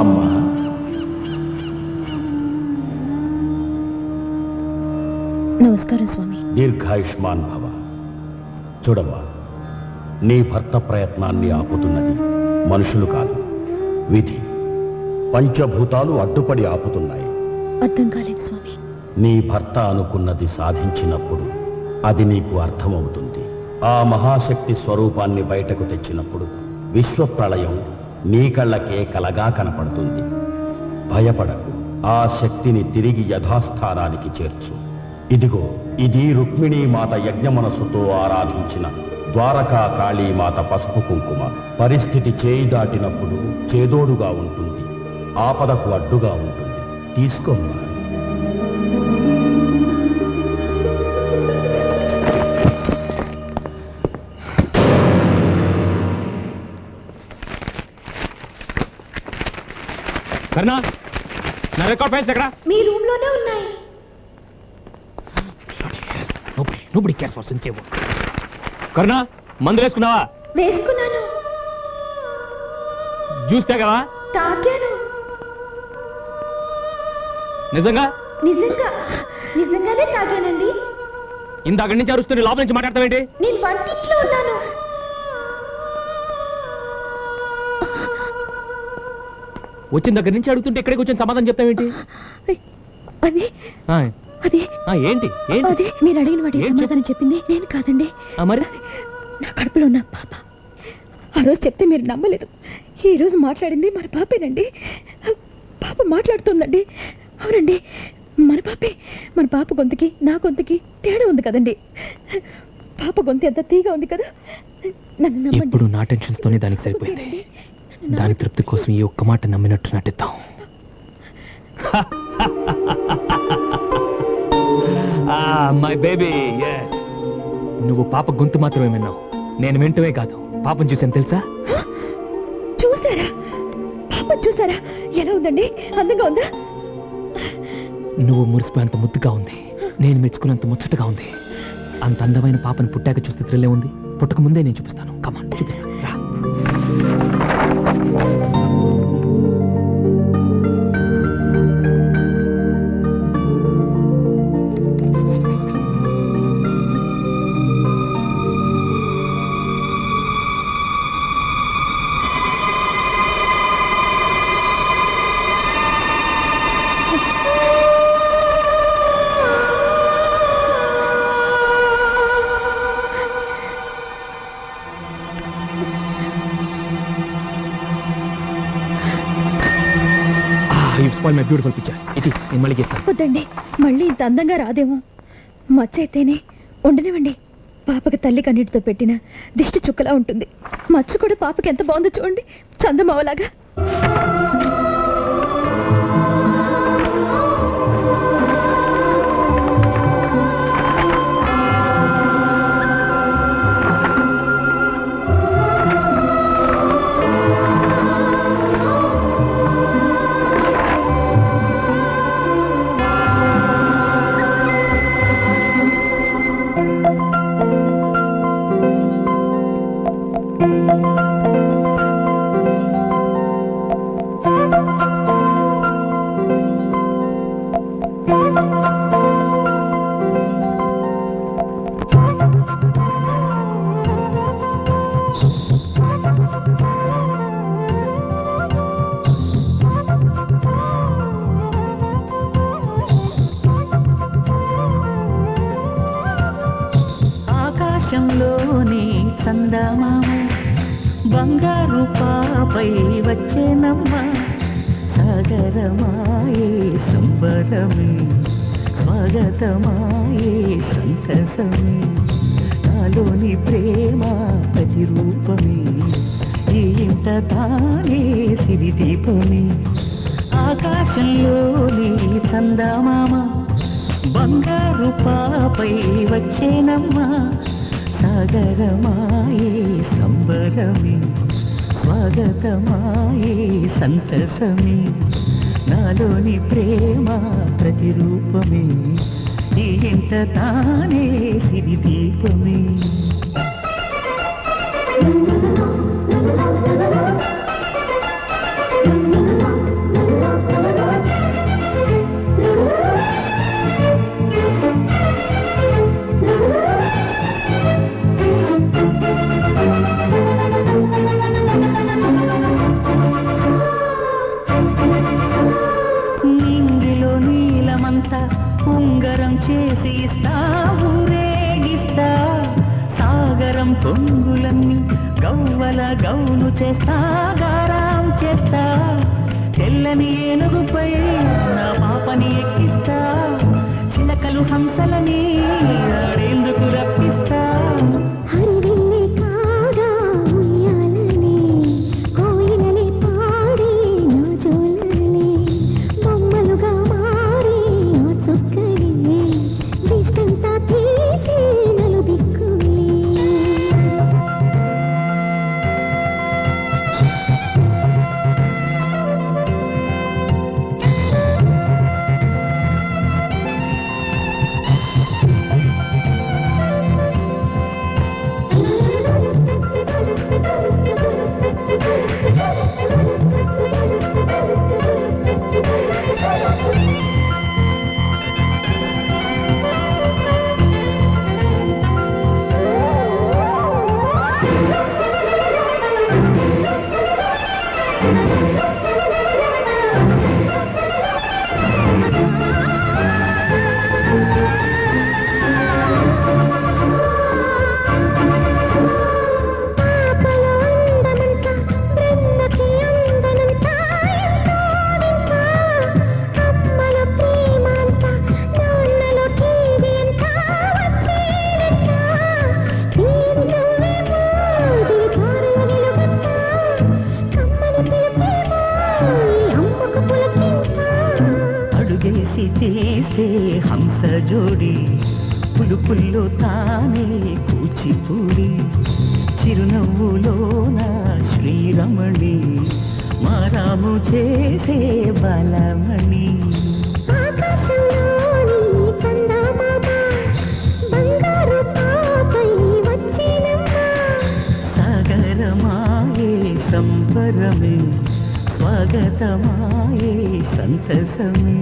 అమ్మా, నమస్కారం స్వామి. దీర్ఘాయుష్మాన్ భవ. చూడమ్మా, నీ భర్త ప్రయత్నాన్ని ఆపుతున్నది మనుషులు కాదు, విధి. పంచభూతాలు అడ్డుపడి ఆపుతున్నాయి. అర్థం కాలేదు స్వామి. నీ భర్త అనుకున్నది సాధించినప్పుడు అది నీకు అర్థమవుతుంది. ఆ మహాశక్తి స్వరూపాన్ని బయటకు తెచ్చినప్పుడు విశ్వప్రళయం నీ కళ్ళకే కలగా కనపడుతుంది. భయపడకు, ఆ శక్తిని తిరిగి యథాస్థానానికి చేర్చు. ఇదిగో, ఇది రుక్మిణీమాత యజ్ఞమనస్సుతో ఆరాధించిన ద్వారకా కాళీమాత పసుపు కుంకుమ. పరిస్థితి చేయి దాటినప్పుడు చేదోడుగా ఉంటుంది, ఆపదకు అడ్డుగా ఉంటుంది. తీసుకోమ్మా. కర్ణ, నా రికార్డ్ ఫైల్స్ ఎక్కడ? మీ రూమ్ లోనే ఉన్నాయి. Nobody care for sincere work. Karna, మందు వేసుకున్నావా? వేసుకున్నాను. జ్యూస్ తాగావా? తాగాను. నిజంగా? నిజంగానే తాగానండి. ఇందాక నుంచి అరుస్తున్న లోపల నుంచి మాట్లాడతావేంటి? నేను వంటింట్లో ఉన్నాను. వచ్చిన దగ్గర నుంచి అడుగుతుంటే ఇక్కడికి వచ్చిన సమాధానం చెప్తావేంటి? అది అది ఏంటి? అది మీరు అడిగిన వాటి సమాధానం చెప్పింది నేను కాదండి. మరి నా కడుపులో ఉన్న పాప. ఆ రోజు చెప్తే మీరు నమ్మలేదు. ఈ రోజు మాట్లాడింది మన పాపేనండి. పాప మాట్లాడుతుందండి. అవునండి, మన పాపే. మన పాప గొంతుకి నా గొంతుకి తేడా ఉంది కదండి. పాప గొంతు ఎంత తీగా ఉంది కదా. ఇప్పుడు నా టెన్షన్స్ తోనే దానికి సరిపోయింది. దాని తృప్తి కోసం ఈ ఒక్క మాట నమ్మినట్టు నటిద్దాం. మై బేబీ, ఎస్, నువ్వు పాప గొంతు మాత్రమే విన్నావు. నేను వింటమే కాదు, పాపం చూసాను తెలుసా? చూసారా? పాప చూసారా? ఎలా ఉందండి? అందంగా ఉందా? నువ్వు మురిసిపోయేంత ముద్దుగా ఉంది, నేను మెచ్చుకున్నంత ముచ్చటగా ఉంది. అంత అందమైన పాపను పుట్టాక చూస్తే థ్రిల్లే ఉంది. పుట్టక ముందే నేను చూపిస్తాను. కమాన్, చూపిస్తాను, రా. My beautiful picture. ఇది నేను మళ్ళీ చేస్తాను. వద్దండి, మళ్ళీ ఇంత అందంగా రాదేమో. మచ్చ అయితేనే ఉండనివ్వండి. పాపకి తల్లి కన్నీటితో పెట్టిన దిష్టి చుక్కలా ఉంటుంది. మచ్చ కూడా పాపకి ఎంత బాగుందో చూడండి, చందమావలాగా. ఆకాశంలోని చందమామ బంగారు పాపై వచ్చేనమ్మ. సాగరమాయే సంబరమే, స్వాగతమాయే సంతసమే. నాలోని ప్రేమ ప్రతిరూపమే, ఈ ఇంట తానే సిరిదీపమే. ఆకాశంలోని చందమామ బంగారు పాపై వచ్చేనమ్మా. సాగరమాయే సంబరమే, స్వాగతమాయే సంతసమే. నాలోని ప్రేమ ప్రతిరూపమే, ఈ ఇంట తానే సిరిదీపమే. గౌను చేస్తా గారాం చేస్తా తెల్లని ఏనుగుపై నా పాపని ఎక్కిస్తా చిలకలు హంసలని ఆడేందుకు రప్పిస్తా హరివిల్లే కాగా ఉయ్యాలనే కోయిలలే పాడి నా జోలలే బొమ్మలుగా మారి ఆ చుక్కలే దిష్టంతా తీసి నలుదిక్కులే అడుగేసి తీస్తే హంస జోడి పులుపుల్లో తానే కూచిపూడి చిరునవ్వులోన శ్రీరమణి మారాము చేసే బలమణి ఆకాశంలోని చందమామ బంగారు పాపై వచ్చినమ్మా సాగరమాయే సంబరమే స్వాగతమాయే సంతసమే